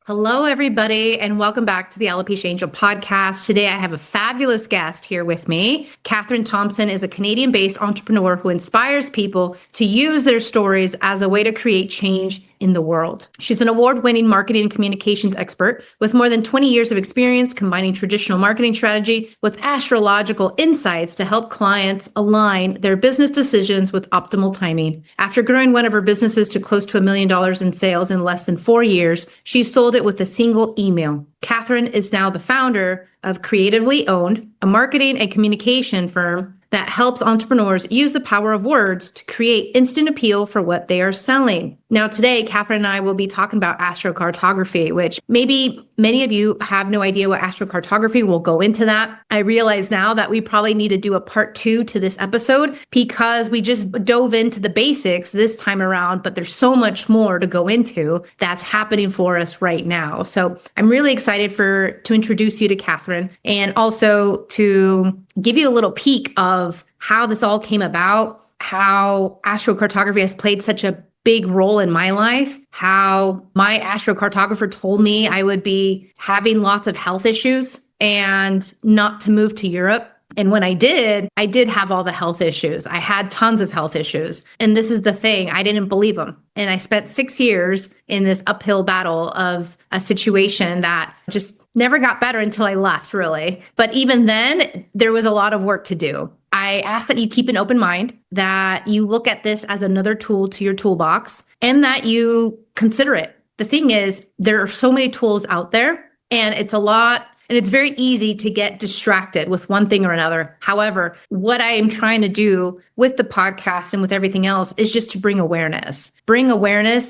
Hello, everybody, and welcome back to the Alopecia Angel podcast. Today, I have a fabulous guest here with me. Kathryn Thompson is a Canadian-based entrepreneur who inspires people to use their stories as a way to create change in the world. She's an award-winning marketing and communications expert with more than 20 years of experience combining traditional marketing strategy with astrological insights to help clients align their business decisions with optimal timing. After growing one of her businesses to close to $1 million in sales in less than 4 years, she sold it with a single email. Kathryn is now the founder of Creatively Owned, a marketing and communication firm that helps entrepreneurs use the power of words to create instant appeal for what they are selling. Now, today, Kathryn and I will be talking about astrocartography, which maybe many of you have no idea what astrocartography. We'll go into that. I realize now that we probably need to do a part 2 to this episode because we just dove into the basics this time around, but there's so much more to go into that's happening for us right now. So I'm really excited to introduce you to Kathryn and also to give you a little peek of how this all came about, how astrocartography has played such a big role in my life, how my astrocartographer told me I would be having lots of health issues and not to move to Europe. And when I did have all the health issues. I had tons of health issues. And this is the thing, I didn't believe him. And I spent 6 years in this uphill battle of a situation that just never got better until I left, really. But even then, there was a lot of work to do. I ask that you keep an open mind, that you look at this as another tool to your toolbox, and that you consider it. The thing is, there are so many tools out there, and it's a lot. And it's very easy to get distracted with one thing or another. However, what I am trying to do with the podcast and with everything else is just to bring awareness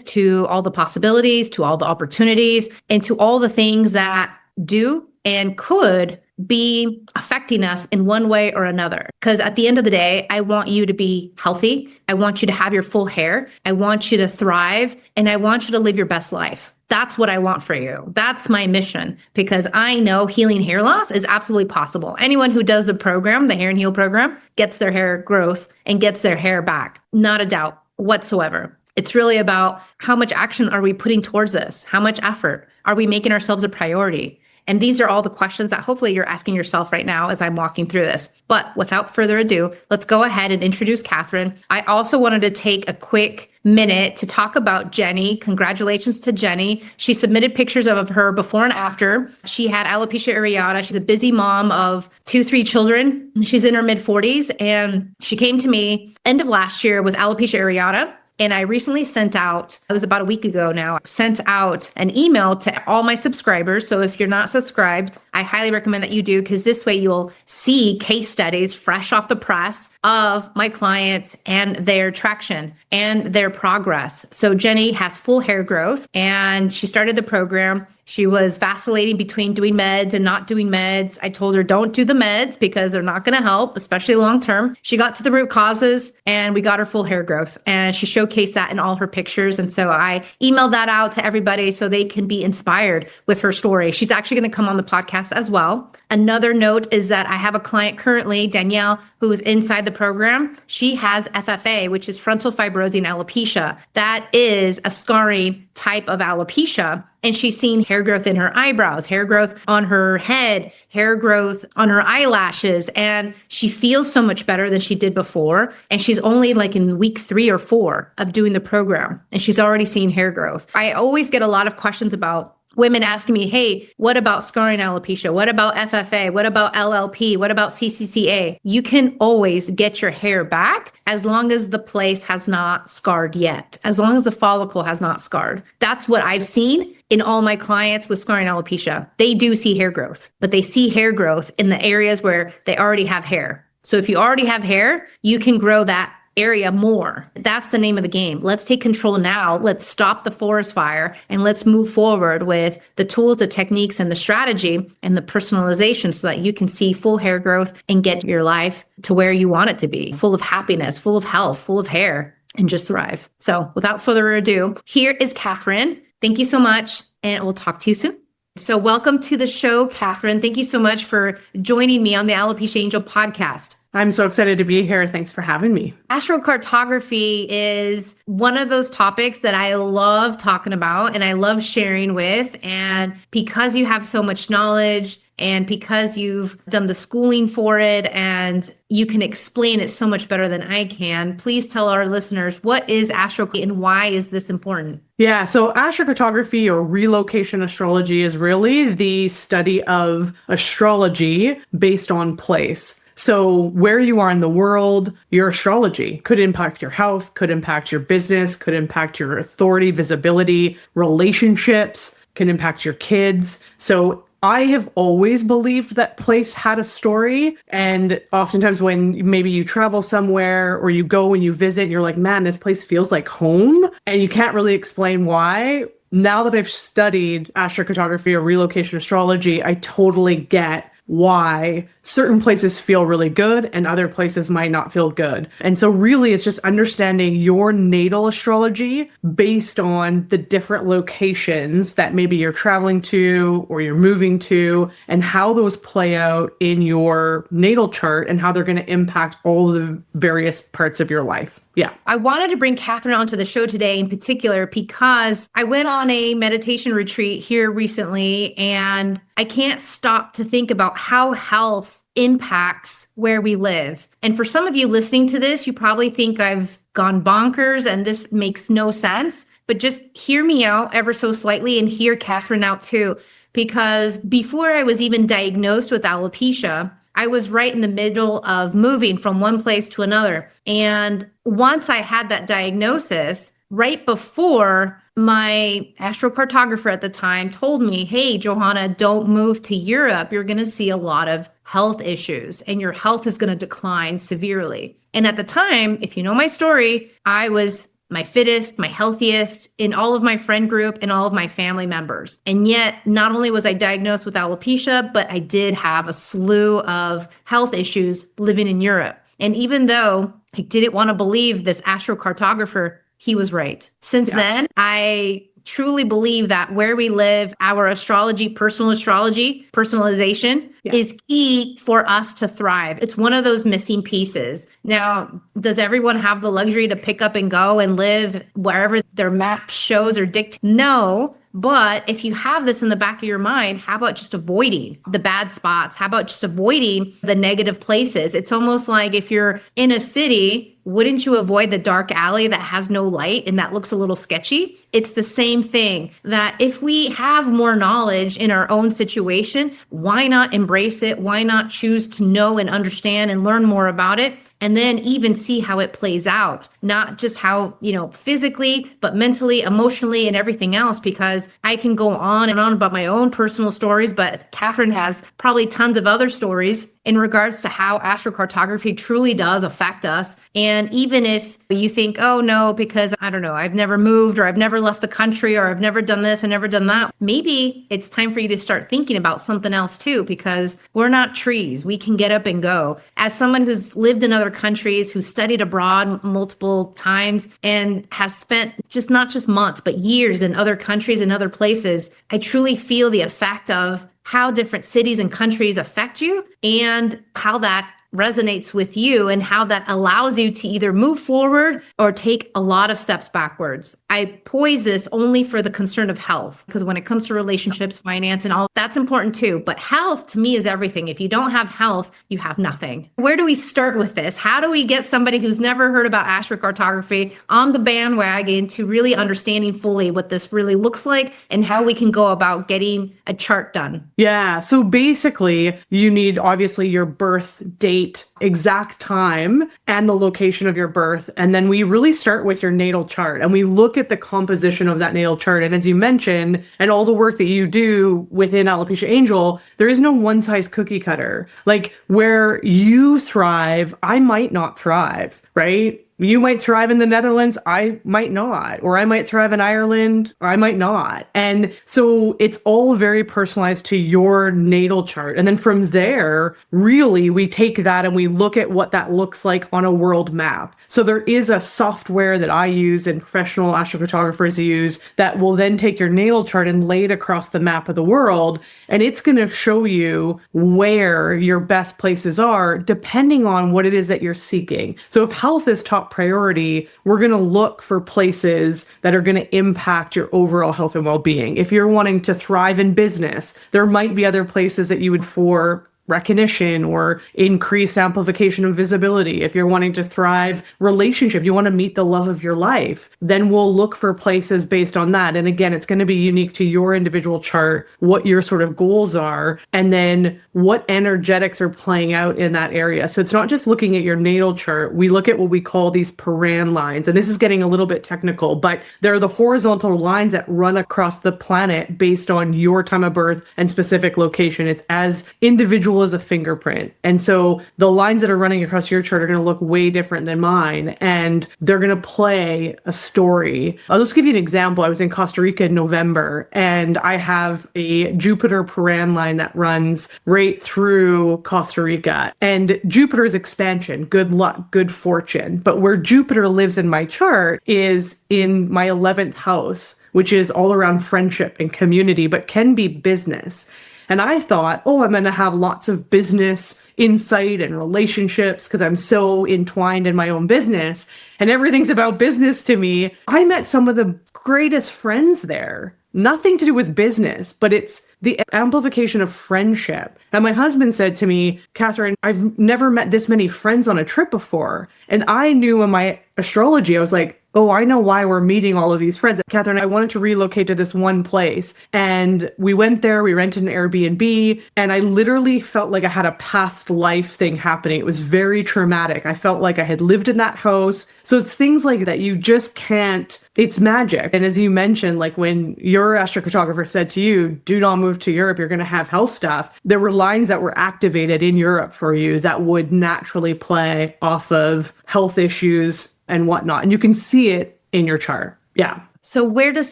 to all the possibilities, to all the opportunities, and to all the things that do and could be affecting us in one way or another. Because at the end of the day, I want you to be healthy. I want you to have your full hair. I want you to thrive, and I want you to live your best life. That's what I want for you. That's my mission, because I know healing hair loss is absolutely possible. Anyone who does the program, the Hair and Heal program, gets their hair growth and gets their hair back. Not a doubt whatsoever. It's really about how much action are we putting towards this? How much effort? Are we making ourselves a priority? And these are all the questions that hopefully you're asking yourself right now as I'm walking through this. But without further ado, let's go ahead and introduce Kathryn. I also wanted to take a quick minute to talk about Jenny. Congratulations to Jenny. She submitted pictures of her before and after. She had alopecia areata. She's a busy mom of 3 children. She's in her mid-40s, and she came to me end of last year with alopecia areata. And I recently sent out, it was about a week ago now, sent out an email to all my subscribers. So if you're not subscribed, I highly recommend that you do, because this way you'll see case studies fresh off the press of my clients and their traction and their progress. So Jenny has full hair growth, and she started the program. She was vacillating between doing meds and not doing meds. I told her, don't do the meds because they're not going to help, especially long term. She got to the root causes, and we got her full hair growth, and she showcased that in all her pictures. And so I emailed that out to everybody so they can be inspired with her story. She's actually going to come on the podcast as well. Another note is that I have a client currently, Danielle, who is inside the program. She has FFA, which is frontal fibrosing alopecia. That is a scarring type of alopecia. And she's seen hair growth in her eyebrows, hair growth on her head, hair growth on her eyelashes. And she feels so much better than she did before. And she's only like in week 3 or 4 of doing the program. And she's already seen hair growth. I always get a lot of questions about women asking me, hey, what about scarring alopecia? What about FFA? What about LLP? What about CCCA? You can always get your hair back as long as the place has not scarred yet, as long as the follicle has not scarred. That's what I've seen in all my clients with scarring alopecia. They do see hair growth, but they see hair growth in the areas where they already have hair. So if you already have hair, you can grow that area more. That's the name of the game. Let's take control now. Let's stop the forest fire, and let's move forward with the tools, the techniques, and the strategy and the personalization so that you can see full hair growth and get your life to where you want it to be, full of happiness, full of health, full of hair, and just thrive. So without further ado, here is Kathryn. Thank you so much, and we'll talk to you soon. So welcome to the show, Kathryn. Thank you so much for joining me on the Alopecia Angel podcast. I'm so excited to be here. Thanks for having me. Astrocartography is one of those topics that I love talking about and I love sharing with. And because you have so much knowledge and because you've done the schooling for it and you can explain it so much better than I can, please tell our listeners, what is astrocartography and why is this important? Yeah, so astrocartography or relocation astrology is really the study of astrology based on place. So where you are in the world, your astrology could impact your health, could impact your business, could impact your authority, visibility, relationships, can impact your kids. So I have always believed that place had a story. And oftentimes when maybe you travel somewhere or you go and you visit, and you're like, man, this place feels like home. And you can't really explain why. Now that I've studied astrocartography or relocation astrology, I totally get why certain places feel really good and other places might not feel good. And so really it's just understanding your natal astrology based on the different locations that maybe you're traveling to or you're moving to and how those play out in your natal chart and how they're going to impact all the various parts of your life. Yeah. I wanted to bring Kathryn onto the show today in particular because I went on a meditation retreat here recently and I can't stop to think about how health impacts where we live. And for some of you listening to this, you probably think I've gone bonkers and this makes no sense, but just hear me out ever so slightly and hear Kathryn out too. Because before I was even diagnosed with alopecia, I was right in the middle of moving from one place to another. And once I had that diagnosis, right before my astrocartographer at the time told me, hey, Johanna, don't move to Europe. You're going to see a lot of health issues and your health is going to decline severely. And at the time, if you know my story, I was my fittest, my healthiest in all of my friend group and all of my family members. And yet, not only was I diagnosed with alopecia, but I did have a slew of health issues living in Europe. And even though I didn't want to believe this astrocartographer, he was right. Since then, I truly believe that where we live, our astrology, personalization is key for us to thrive. It's one of those missing pieces. Now, does everyone have the luxury to pick up and go and live wherever their map shows or dictates? No. But if you have this in the back of your mind, how about just avoiding the bad spots? How about just avoiding the negative places? It's almost like if you're in a city, wouldn't you avoid the dark alley that has no light and that looks a little sketchy? It's the same thing that if we have more knowledge in our own situation, why not embrace it? Why not choose to know and understand and learn more about it? And then even see how it plays out, not just how, physically, but mentally, emotionally, and everything else, because I can go on and on about my own personal stories, but Kathryn has probably tons of other stories in regards to how astrocartography truly does affect us. And even if you think, oh no, because I don't know, I've never moved or I've never left the country or I've never done this and never done that, maybe it's time for you to start thinking about something else too, because we're not trees. We can get up and go. As someone who's lived in other countries, who studied abroad multiple times and has spent not just months, but years in other countries and other places, I truly feel the effect of how different cities and countries affect you and how that resonates with you and how that allows you to either move forward or take a lot of steps backwards. I poise this only for the concern of health, because when it comes to relationships, finance, and all, that's important too. But health to me is everything. If you don't have health, you have nothing. Where do we start with this? How do we get somebody who's never heard about astrocartography on the bandwagon to really understanding fully what this really looks like and how we can go about getting a chart done? Yeah. So basically, you need obviously your birth date, exact time, and the location of your birth. And then we really start with your natal chart and we look at the composition of that natal chart. And as you mentioned, and all the work that you do within Alopecia Angel, there is no one size cookie cutter. Like where you thrive, I might not thrive, right? You might thrive in the Netherlands, I might not, or I might thrive in Ireland, or I might not. And so it's all very personalized to your natal chart. And then from there, really, we take that and we look at what that looks like on a world map. So there is a software that I use and professional astrocartographers use that will then take your natal chart and lay it across the map of the world. And it's going to show you where your best places are, depending on what it is that you're seeking. So if health is top priority, we're going to look for places that are going to impact your overall health and well-being. If you're wanting to thrive in business, there might be other places that you would for recognition or increased amplification of visibility. If you're wanting to thrive relationship, you want to meet the love of your life, then we'll look for places based on that. And again, it's going to be unique to your individual chart, what your sort of goals are, and then what energetics are playing out in that area. So it's not just looking at your natal chart. We look at what we call these Paran lines. And this is getting a little bit technical, but they're the horizontal lines that run across the planet based on your time of birth and specific location. It's as individual as a fingerprint. And so the lines that are running across your chart are going to look way different than mine, and they're going to play a story. I'll just give you an example. I was in Costa Rica in November, and I have a Jupiter Paran line that runs right through Costa Rica. And Jupiter's expansion, good luck, good fortune. But where Jupiter lives in my chart is in my 11th house, which is all around friendship and community, but can be business. And I thought, I'm going to have lots of business insight and relationships because I'm so entwined in my own business and everything's about business to me. I met some of the greatest friends there. Nothing to do with business, but it's the amplification of friendship. And my husband said to me, Kathryn, I've never met this many friends on a trip before. And I knew in my astrology, I was like, I know why we're meeting all of these friends. Kathryn, I wanted to relocate to this one place. And we went there, we rented an Airbnb, and I literally felt like I had a past life thing happening. It was very traumatic. I felt like I had lived in that house. So it's things like that. You just can't, it's magic. And as you mentioned, like when your astrocartographer said to you, do not move to Europe, you're going to have health stuff. There were lines that were activated in Europe for you that would naturally play off of health issues and whatnot. And you can see it in your chart. Yeah. So where does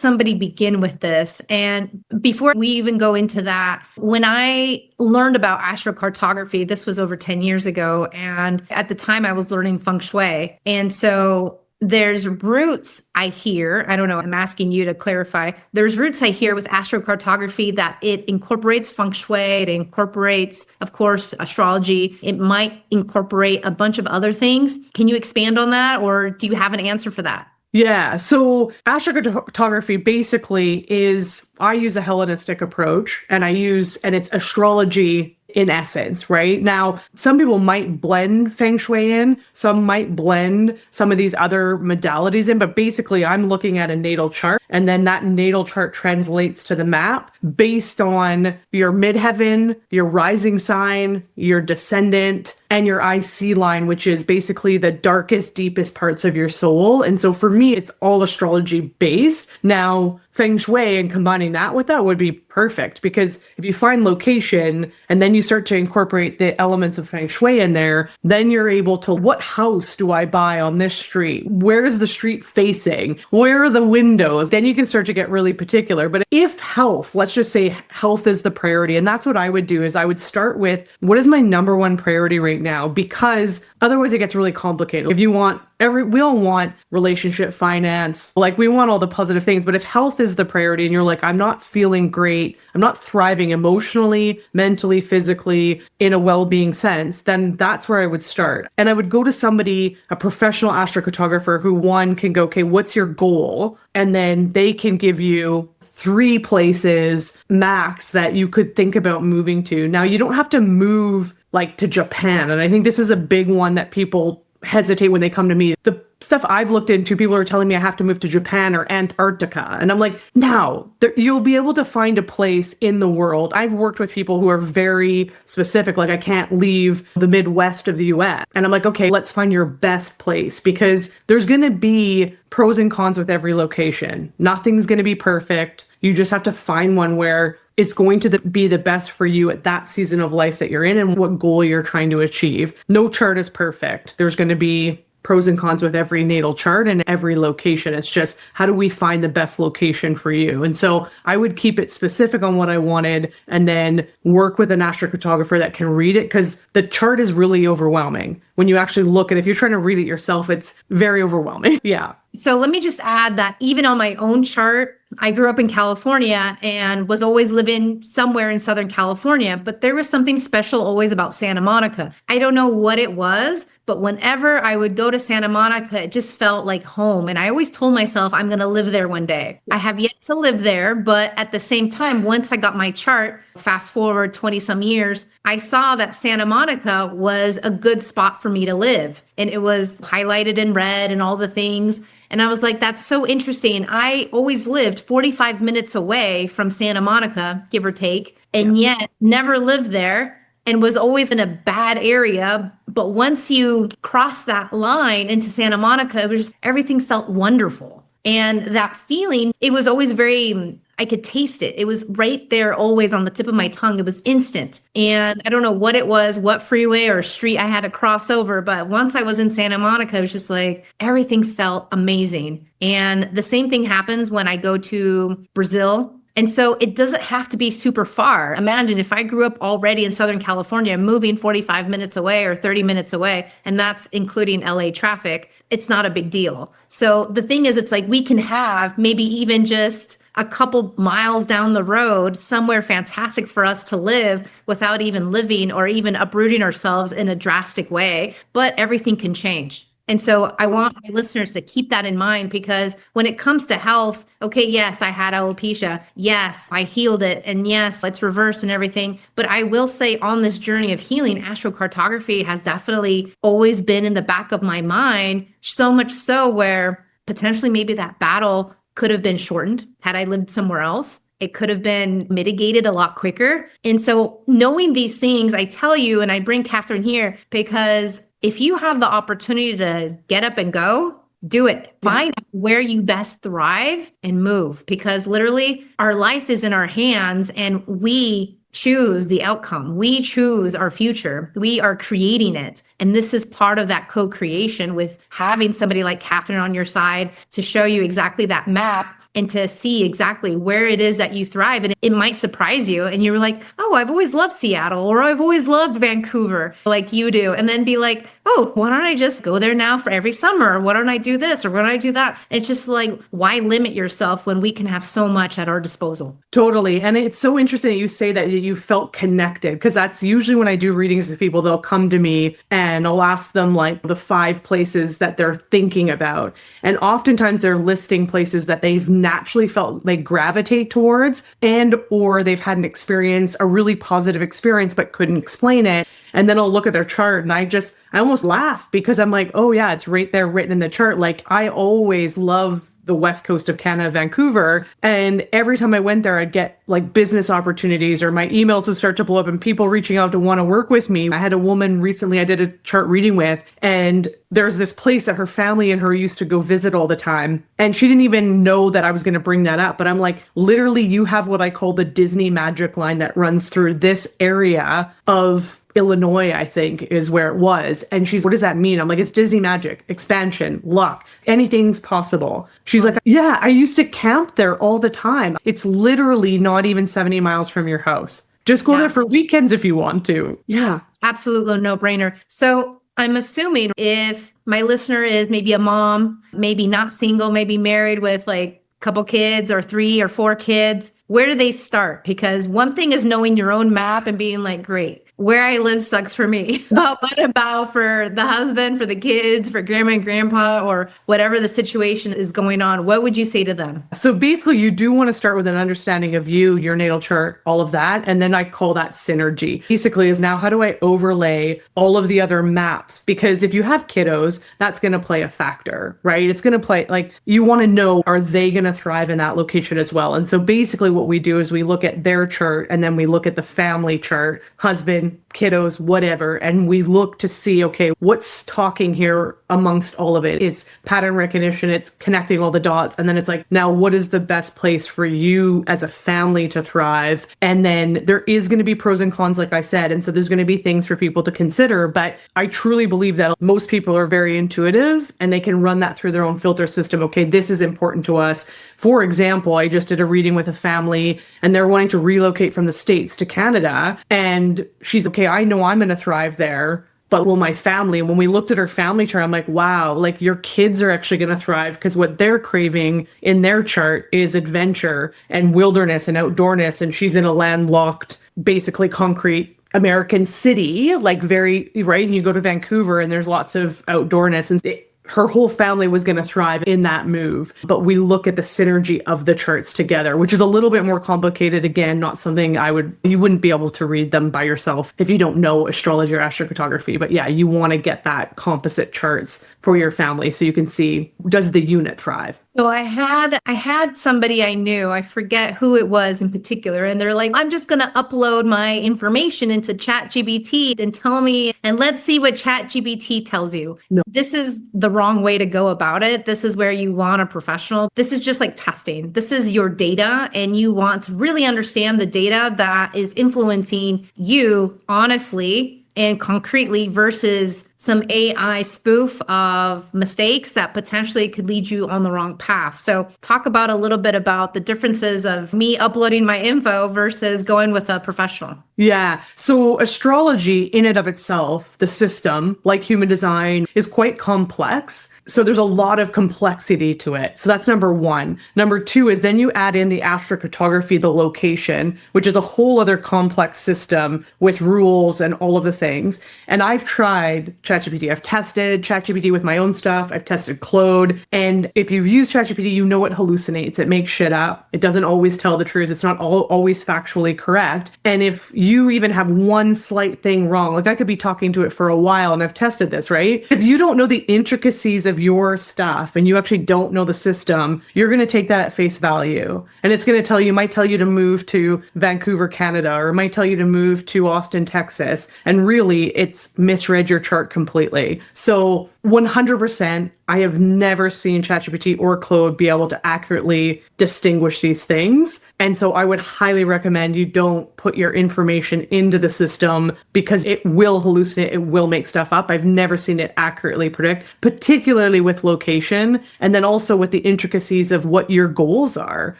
somebody begin with this? And before we even go into that, when I learned about astrocartography, this was over 10 years ago. And at the time I was learning feng shui. And so there's roots I hear, I don't know, I'm asking you to clarify. There's roots I hear with astrocartography that it incorporates feng shui, it incorporates, of course, astrology. It might incorporate a bunch of other things. Can you expand on that, or do you have an answer for that? Yeah. So astrocartography basically is, I use a Hellenistic approach and it's astrology in essence, right? Now, some people might blend feng shui in, some might blend some of these other modalities in, but basically I'm looking at a natal chart, and then that natal chart translates to the map based on your midheaven, your rising sign, your descendant, and your IC line, which is basically the darkest, deepest parts of your soul. And so for me, it's all astrology based. Now, feng shui and combining that with that would be perfect, because if you find location and then you start to incorporate the elements of feng shui in there, then you're able to, what house do I buy on this street? Where is the street facing? Where are the windows? Then you can start to get really particular. But if health, let's just say health is the priority, and that's what I would do, is I would start with, what is my number one priority right now? Because otherwise it gets really complicated. If you want we all want relationship, finance, like we want all the positive things. But if health is the priority and you're like, I'm not feeling great, I'm not thriving emotionally, mentally, physically, in a well-being sense, then that's where I would start. And I would go to somebody, a professional astrocartographer, who one can go, okay, what's your goal? And then they can give you 3 places max that you could think about moving to. Now, you don't have to move like to Japan. And I think this is a big one that people hesitate when they come to me. The stuff I've looked into, people are telling me I have to move to Japan or Antarctica. And I'm like, no, you'll be able to find a place in the world. I've worked with people who are very specific, like I can't leave the Midwest of the US. And I'm like, okay, let's find your best place, because there's going to be pros and cons with every location. Nothing's going to be perfect. You just have to find one where it's going to be the best for you at that season of life that you're in and what goal you're trying to achieve. No chart is perfect. There's going to be pros and cons with every natal chart and every location. It's just, how do we find the best location for you? And so I would keep it specific on what I wanted and then work with an astrocartographer that can read it, because the chart is really overwhelming. When you actually look at it, if you're trying to read it yourself, it's very overwhelming. Yeah. So let me just add that even on my own chart, I grew up in California and was always living somewhere in Southern California, but there was something special always about Santa Monica. I don't know what it was, but whenever I would go to Santa Monica, it just felt like home. And I always told myself I'm going to live there one day. I have yet to live there, but at the same time, once I got my chart, fast forward 20 some years, I saw that Santa Monica was a good spot for me to live. And it was highlighted in red and all the things. And I was like, that's so interesting. I always lived 45 minutes away from Santa Monica, give or take, and yet never lived there and was always in a bad area. But once you cross that line into Santa Monica, it was just, everything felt wonderful. And that feeling, it was always very, I could taste it. It was right there, always on the tip of my tongue. It was instant. And I don't know what it was, what freeway or street I had to cross over. But once I was in Santa Monica, it was just like, everything felt amazing. And the same thing happens when I go to Brazil. And so it doesn't have to be super far. Imagine if I grew up already in Southern California, moving 45 minutes away or 30 minutes away, and that's including LA traffic, it's not a big deal. So the thing is, it's like we can have maybe even just a couple miles down the road, somewhere fantastic for us to live without even living or even uprooting ourselves in a drastic way, but everything can change. And so I want my listeners to keep that in mind, because when it comes to health, okay, yes, I had alopecia. Yes, I healed it. And yes, it's reversed and everything. But I will say on this journey of healing, astrocartography has definitely always been in the back of my mind, so much so where potentially maybe that battle could have been shortened had I lived somewhere else. It could have been mitigated a lot quicker. And so knowing these things, I tell you, and I bring Kathryn here because if you have the opportunity to get up and go, do it. Find where you best thrive and move, because literally our life is in our hands and we choose the outcome. We choose our future. We are creating it. And this is part of that co-creation with having somebody like Kathryn on your side to show you exactly that map and to see exactly where it is that you thrive. And it might surprise you. And you're like, oh, I've always loved Seattle, or I've always loved Vancouver like you do. And then be like, oh, why don't I just go there now for every summer? Or why don't I do this? Or why don't I do that? It's just like, why limit yourself when we can have so much at our disposal? Totally. And it's so interesting that you say that you felt connected, because that's usually when I do readings with people, they'll come to me and I'll ask them like the 5 places that they're thinking about. And oftentimes they're listing places that they've naturally felt they gravitate towards, and or they've had an experience, a really positive experience, but couldn't explain it. And then I'll look at their chart and I almost laugh, because I'm like, oh yeah, it's right there written in the chart. Like, I always love the west coast of Canada, Vancouver. And every time I went there, I'd get like business opportunities, or my emails would start to blow up and people reaching out to want to work with me. I had a woman recently I did a chart reading with, and there's this place that her family and her used to go visit all the time. And she didn't even know that I was going to bring that up. But I'm like, literally, you have what I call the Disney magic line that runs through this area of Illinois, I think, is where it was. And she's, what does that mean? I'm like, it's Disney magic, expansion, luck, anything's possible. She's like, yeah, I used to camp there all the time. It's literally not even 70 miles from your house. Just go there for weekends if you want to. Yeah. Absolutely no brainer. So I'm assuming if my listener is maybe a mom, maybe not single, maybe married with like couple kids or 3 or 4 kids, where do they start? Because one thing is knowing your own map and being like, great, where I live sucks for me. But what about for the husband, for the kids, for grandma and grandpa, or whatever the situation is going on? What would you say to them? So basically, you do want to start with an understanding of you, your natal chart, all of that. And then I call that synergy. Basically is now, how do I overlay all of the other maps? Because if you have kiddos, that's going to play a factor, right? It's going to play, like, you want to know, are they going to thrive in that location as well? And so basically what we do is we look at their chart, and then we look at the family chart, husband, kiddos, whatever. And we look to see, okay, what's talking here amongst all of it? It's pattern recognition, it's connecting all the dots. And then it's like, now what is the best place for you as a family to thrive? And then there is going to be pros and cons, like I said. And so there's going to be things for people to consider. But I truly believe that most people are very intuitive and they can run that through their own filter system. Okay, this is important to us. For example, I just did a reading with a family and they're wanting to relocate from the States to Canada. And she's okay, I know I'm going to thrive there, but will my family? And when we looked at her family chart, I'm like, wow, like your kids are actually going to thrive because what they're craving in their chart is adventure and wilderness and outdoorness. And she's in a landlocked, basically concrete American city, like very, right? And you go to Vancouver and there's lots of outdoorness and her whole family was going to thrive in that move. But we look at the synergy of the charts together, which is a little bit more complicated. Again, not something you wouldn't be able to read them by yourself if you don't know astrology or astrocartography. But yeah, you want to get that composite charts for your family so you can see, does the unit thrive? So I had somebody I knew, I forget who it was in particular, and they're like, I'm just going to upload my information into ChatGPT and tell me, and let's see what ChatGPT tells you. No. This is the wrong way to go about it. This is where you want a professional. This is just like testing. This is your data, and you want to really understand the data that is influencing you honestly and concretely versus some AI spoof of mistakes that potentially could lead you on the wrong path. So talk about a little bit about the differences of me uploading my info versus going with a professional. Yeah. So astrology in and of itself, the system, like human design, is quite complex. So there's a lot of complexity to it. So that's number one. Number two is then you add in the astrocartography, the location, which is a whole other complex system with rules and all of the things. And I've tried ChatGPT. I've tested ChatGPT with my own stuff. I've tested Claude. And if you've used ChatGPT, you know it hallucinates. It makes shit up. It doesn't always tell the truth. It's not always factually correct. And if you even have one slight thing wrong, like I could be talking to it for a while and I've tested this, right? If you don't know the intricacies of your stuff and you actually don't know the system, you're going to take that at face value. And it's going to might tell you to move to Vancouver, Canada, or it might tell you to move to Austin, Texas. And really it's misread your chart completely. So 100%, I have never seen ChatGPT or Claude be able to accurately distinguish these things. And so I would highly recommend you don't put your information into the system because it will hallucinate. It will make stuff up. I've never seen it accurately predict, particularly with location and then also with the intricacies of what your goals are.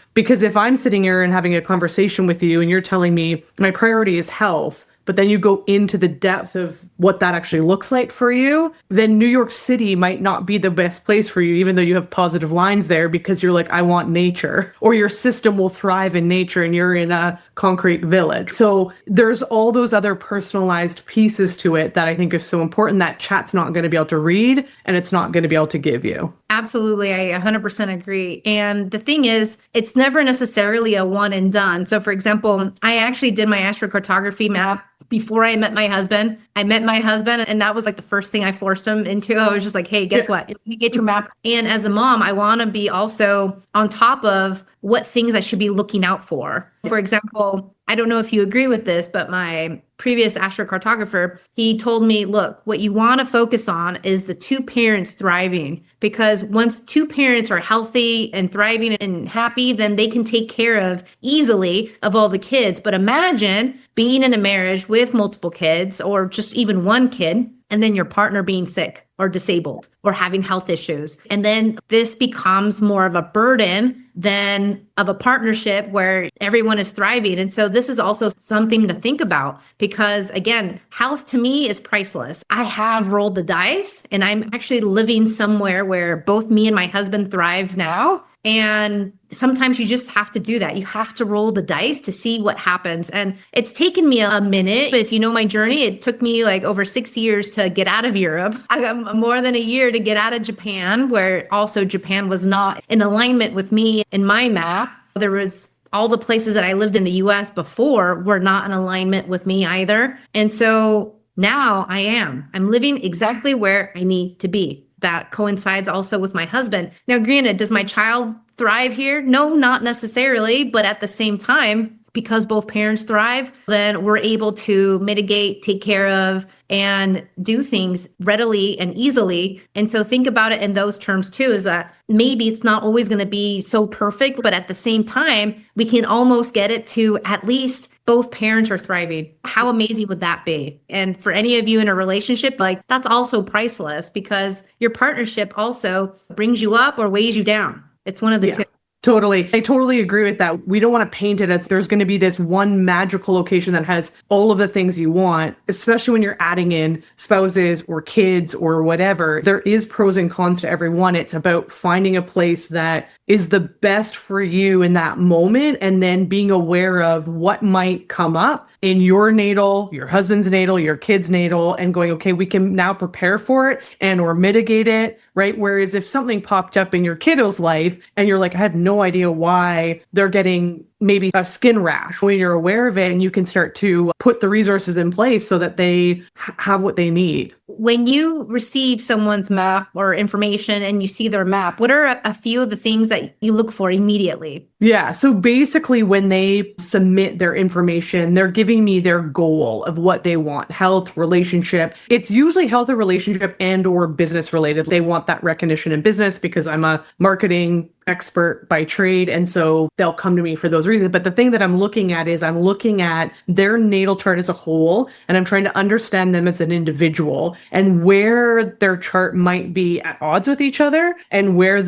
Because if I'm sitting here and having a conversation with you and you're telling me my priority is health, but then you go into the depth of what that actually looks like for you, then New York City might not be the best place for you, even though you have positive lines there because you're like, I want nature, or your system will thrive in nature and you're in a concrete village. So there's all those other personalized pieces to it that I think is so important that chat's not going to be able to read and it's not going to be able to give you. Absolutely. I 100% agree. And the thing is, it's never necessarily a one and done. So for example, I actually did my astrocartography map before I met my husband. I met my husband and that was like the first thing I forced him into. I was just like, hey, guess what? You get your map. And as a mom, I want to be also on top of what things I should be looking out for. For example, I don't know if you agree with this, but my previous astrocartographer, he told me, look, what you want to focus on is the two parents thriving, because once two parents are healthy and thriving and happy, then they can take care of easily of all the kids. But imagine being in a marriage with multiple kids or just even one kid, and then your partner being sick or disabled or having health issues. And then this becomes more of a burden than of a partnership where everyone is thriving. And so this is also something to think about because, again, health to me is priceless. I have rolled the dice and I'm actually living somewhere where both me and my husband thrive now. And sometimes you just have to do that. You have to roll the dice to see what happens. And it's taken me a minute. But if you know my journey, it took me like over 6 years to get out of Europe. I got more than a year to get out of Japan, where also Japan was not in alignment with me in my map. There was all the places that I lived in the US before were not in alignment with me either. And so now I'm living exactly where I need to be. That coincides also with my husband. Now, granted, does my child thrive here? No, not necessarily. But at the same time, because both parents thrive, then we're able to mitigate, take care of, and do things readily and easily. And so think about it in those terms too, is that maybe it's not always going to be so perfect, but at the same time, we can almost get it to at least both parents are thriving. How amazing would that be? And for any of you in a relationship, like that's also priceless because your partnership also brings you up or weighs you down. It's one of the two. Totally. I totally agree with that. We don't want to paint it as there's going to be this one magical location that has all of the things you want, especially when you're adding in spouses or kids or whatever. There is pros and cons to every one. It's about finding a place that is the best for you in that moment and then being aware of what might come up in your natal, your husband's natal, your kid's natal, and going, okay, we can now prepare for it and or mitigate it, right? Whereas if something popped up in your kiddo's life and you're like, I had no idea why they're getting maybe a skin rash, when you're aware of it and you can start to put the resources in place so that they have what they need. When you receive someone's map or information and you see their map, what are a few of the things that you look for immediately? Yeah. So basically when they submit their information, they're giving me their goal of what they want, health, relationship. It's usually health or relationship and or business related. They want that recognition in business because I'm a marketing expert by trade. And so they'll come to me for those reasons. But the thing that I'm looking at is I'm looking at their natal chart as a whole, and I'm trying to understand them as an individual and where their chart might be at odds with each other and where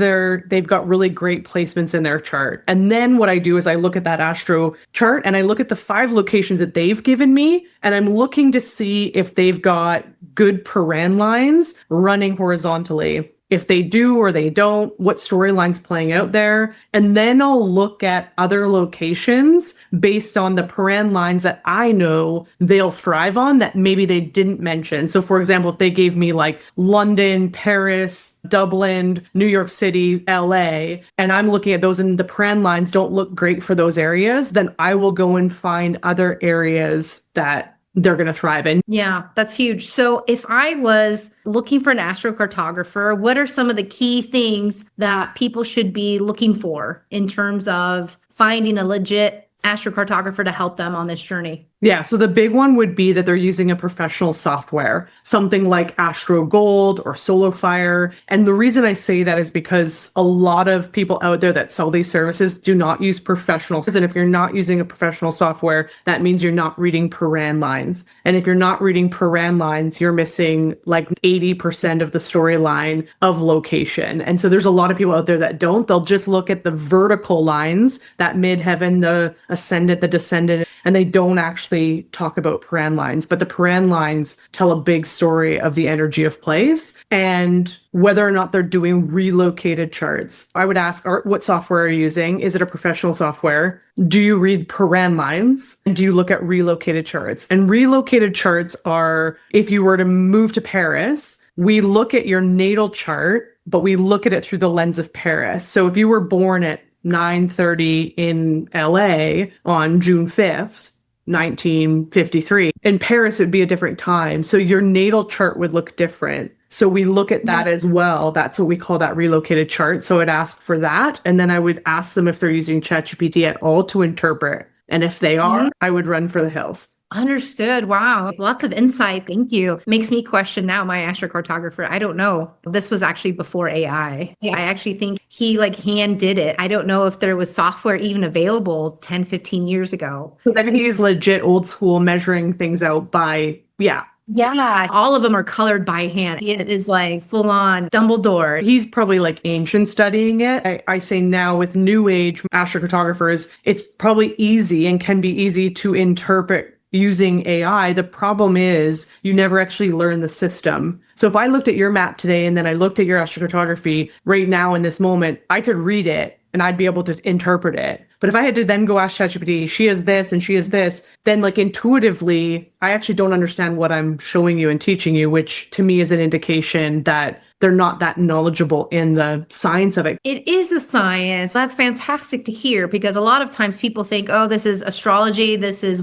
they've got really great placements in their chart. And then what I do is I look at that astro chart and I look at the 5 locations that they've given me, and I'm looking to see if they've got good paran lines running horizontally. If they do or they don't, what storyline's playing out there. And then I'll look at other locations based on the paran lines that I know they'll thrive on that maybe they didn't mention. So for example, if they gave me like London, Paris, Dublin, New York City, LA, and I'm looking at those and the paran lines don't look great for those areas, then I will go and find other areas that they're going to thrive in. Yeah, that's huge. So if I was looking for an astrocartographer, what are some of the key things that people should be looking for in terms of finding a legit astrocartographer to help them on this journey? Yeah, so the big one would be that they're using a professional software, something like Astro Gold or SoloFire. And the reason I say that is because a lot of people out there that sell these services do not use professionals. And if you're not using a professional software, that means you're not reading paran lines. And if you're not reading paran lines, you're missing like 80% of the storyline of location. And so there's a lot of people out there that don't. They'll just look at the vertical lines, that midheaven, the ascendant, the descendant, and they don't actually talk about paran lines. But the paran lines tell a big story of the energy of place and whether or not they're doing relocated charts. I would ask, what software are you using? Is it a professional software? Do you read paran lines? And do you look at relocated charts? And relocated charts are, if you were to move to Paris, we look at your natal chart, but we look at it through the lens of Paris. So if you were born at 9:30 in LA on June 5th, 1953. In Paris, it'd be a different time. So your natal chart would look different. So we look at that as well. That's what we call that relocated chart. So I'd ask for that. And then I would ask them if they're using ChatGPT at all to interpret. And if they are, I would run for the hills. Understood. Wow. Lots of insight. Thank you. Makes me question now my astrocartographer. I don't know. This was actually before AI. I actually think he like hand did it. I don't know if there was software even available 10, 15 years ago. Then he's legit old school measuring things out by, Yeah, all of them are colored by hand. It is like full on Dumbledore. He's probably like ancient studying it. I say now with new age astrocartographers, it's probably easy and can be easy to interpret using AI. The problem is you never actually learn the system. So if I looked at your map today and then I looked at your astrocartography right now in this moment, I could read it and I'd be able to interpret it. But if I had to then go ask ChatGPT, she is this and she is this, then like intuitively, I actually don't understand what I'm showing you and teaching you, which to me is an indication that they're not that knowledgeable in the science of it. It is a science. That's fantastic to hear because a lot of times people think, oh, this is astrology, this is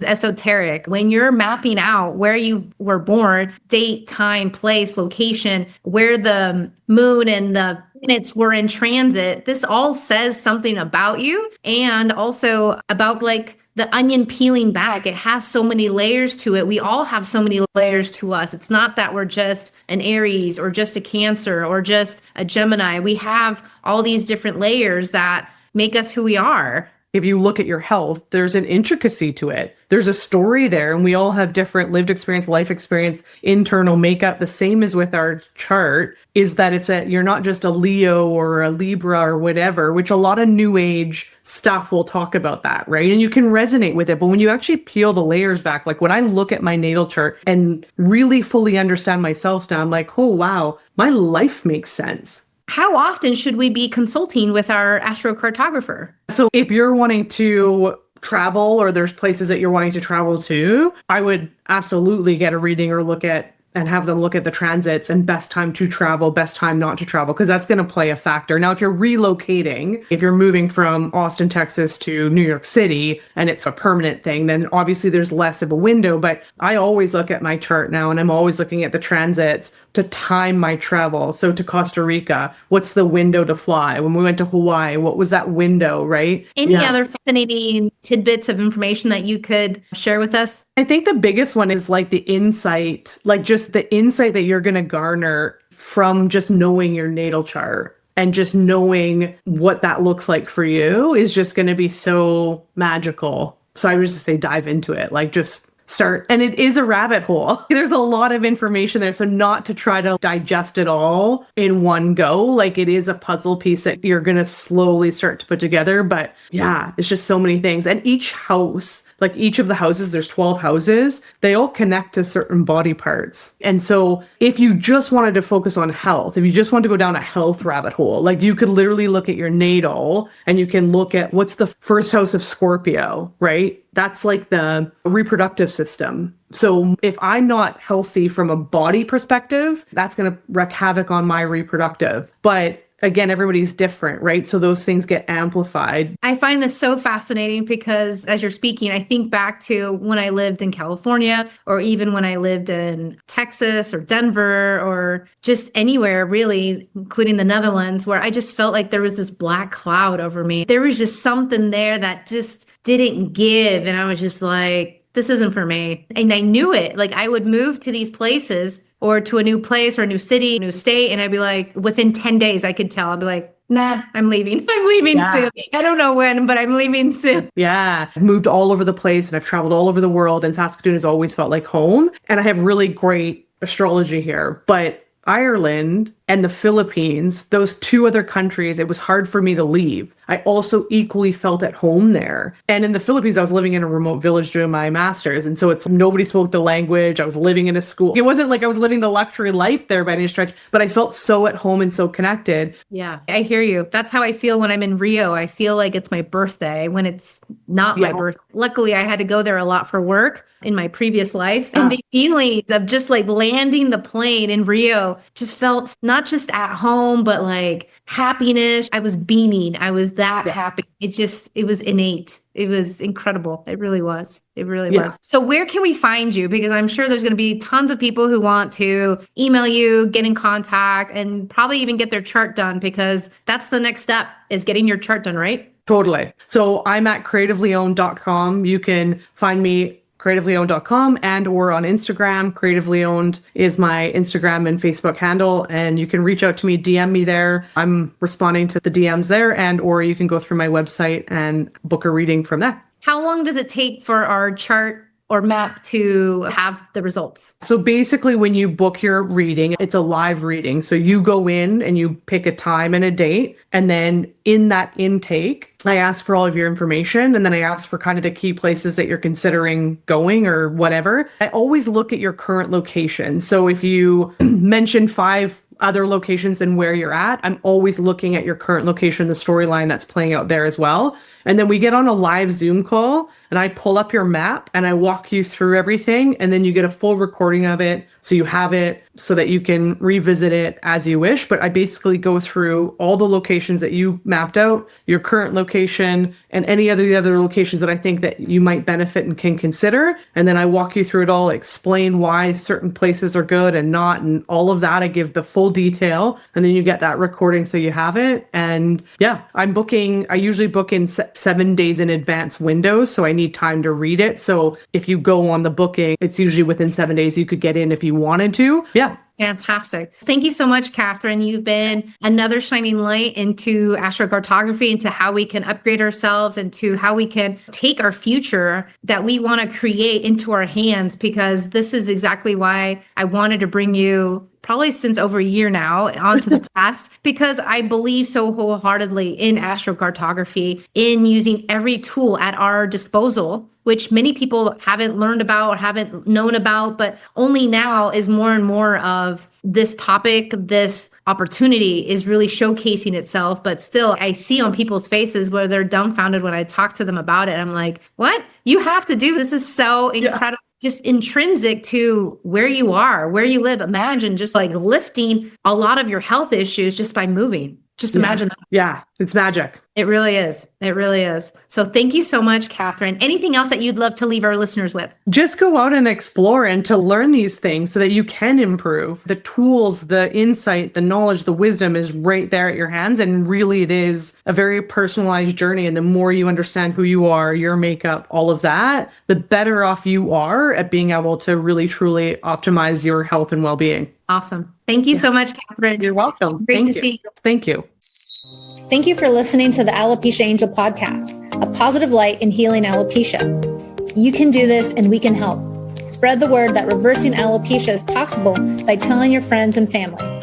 esoteric. When you're mapping out where you were born, date, time, place, location, where the moon and the planets were in transit, this all says something about you and also about like the onion peeling back. It has so many layers to it. We all have so many layers to us. It's not that we're just an Aries or just a Cancer or just a Gemini. We have all these different layers that make us who we are. If you look at your health, there's an intricacy to it. There's a story there, and we all have different lived experience, life experience, internal makeup. The same as with our chart is that you're not just a Leo or a Libra or whatever, which a lot of new age stuff will talk about that, right? And you can resonate with it. But when you actually peel the layers back, like when I look at my natal chart and really fully understand myself now, I'm like, oh, wow, my life makes sense. How often should we be consulting with our astrocartographer? So if you're wanting to travel or there's places that you're wanting to travel to, I would absolutely get a reading or look at and have them look at the transits and best time to travel, best time not to travel, because that's going to play a factor. Now, if you're relocating, if you're moving from Austin, Texas to New York City, and it's a permanent thing, then obviously there's less of a window. But I always look at my chart now, and I'm always looking at the transits to time my travel. So to Costa Rica, what's the window to fly? When we went to Hawaii, what was that window, right? Any other fascinating tidbits of information that you could share with us? I think the biggest one is like the insight, like just the insight that you're going to garner from just knowing your natal chart and just knowing what that looks like for you is just going to be so magical. So I would just say dive into it, like just start. And it is a rabbit hole. There's a lot of information there. So not to try to digest it all in one go. Like it is a puzzle piece that you're going to slowly start to put together. But yeah, it's just so many things. And each house, like each of the houses, there's 12 houses, they all connect to certain body parts. And so if you just wanted to focus on health, if you just want to go down a health rabbit hole, like you could literally look at your natal and you can look at what's the first house of Scorpio, right? That's like the reproductive system. So if I'm not healthy from a body perspective, that's going to wreak havoc on my reproductive. But again, everybody's different, right? So those things get amplified. I find this so fascinating because as you're speaking, I think back to when I lived in California or even when I lived in Texas or Denver or just anywhere really, including the Netherlands, where I just felt like there was this black cloud over me. There was just something there that just didn't give. And I was just like, this isn't for me. And I knew it. Like I would move to these places or to a new place or a new city, a new state. And I'd be like, within 10 days, I could tell. I'd be like, nah, I'm leaving. I'm leaving soon. I don't know when, but I'm leaving soon. Yeah. I've moved all over the place and I've traveled all over the world. And Saskatoon has always felt like home. And I have really great astrology here. But Ireland and the Philippines, those two other countries, it was hard for me to leave. I also equally felt at home there. And in the Philippines, I was living in a remote village doing my master's. And so it's nobody spoke the language. I was living in a school. It wasn't like I was living the luxury life there by any stretch, but I felt so at home and so connected. Yeah, I hear you. That's how I feel when I'm in Rio. I feel like it's my birthday when it's not my birthday. Luckily, I had to go there a lot for work in my previous life. And the feelings of just like landing the plane in Rio just felt not just at home, but like happiness. I was beaming. I was that happy. It was innate. It was incredible. It really was. It really was. So where can we find you? Because I'm sure there's going to be tons of people who want to email you, get in contact, and probably even get their chart done because that's the next step is getting your chart done, right? Totally. So I'm at creativelyOwned.com. You can find me creativelyOwned.com and or on Instagram. Creatively Owned is my Instagram and Facebook handle. And you can reach out to me, DM me there. I'm responding to the DMs there and or you can go through my website and book a reading from there. How long does it take for our chart or map to have the results? So basically when you book your reading, it's a live reading. So you go in and you pick a time and a date. And then in that intake, I ask for all of your information. And then I ask for kind of the key places that you're considering going or whatever. I always look at your current location. So if you mention 5 other locations than where you're at, I'm always looking at your current location, the storyline that's playing out there as well. And then we get on a live Zoom call and I pull up your map and I walk you through everything. And then you get a full recording of it. So you have it so that you can revisit it as you wish. But I basically go through all the locations that you mapped out, your current location, and any other locations that I think that you might benefit and can consider. And then I walk you through it all, explain why certain places are good and not, and all of that. I give the full detail, and then you get that recording so you have it. And yeah, I usually book in 7 days in advance windows, so I need time to read it. So if you go on the booking, it's usually within 7 days you could get in if you wanted to. Yeah. Fantastic. Thank you so much, Kathryn. You've been another shining light into astrocartography, into how we can upgrade ourselves, into how we can take our future that we want to create into our hands, because this is exactly why I wanted to bring you probably since over a year now onto the past, because I believe so wholeheartedly in astrocartography, in using every tool at our disposal, which many people haven't learned about or haven't known about, but only now is more and more of this topic, this opportunity is really showcasing itself. But still, I see on people's faces where they're dumbfounded when I talk to them about it. I'm like, what? You have to do this. Is so incredible. Just intrinsic to where you are, where you live. Imagine just like lifting a lot of your health issues just by moving. Just imagine that. Yeah, it's magic. It really is. It really is. So thank you so much, Kathryn. Anything else that you'd love to leave our listeners with? Just go out and explore and to learn these things so that you can improve. The tools, the insight, the knowledge, the wisdom is right there at your hands. And really it is a very personalized journey. And the more you understand who you are, your makeup, all of that, the better off you are at being able to really, truly optimize your health and well-being. Awesome. Thank you so much, Kathryn. You're welcome. Great to see you. Thank you. Thank you for listening to the Alopecia Angel podcast, a positive light in healing alopecia. You can do this and we can help. Spread the word that reversing alopecia is possible by telling your friends and family.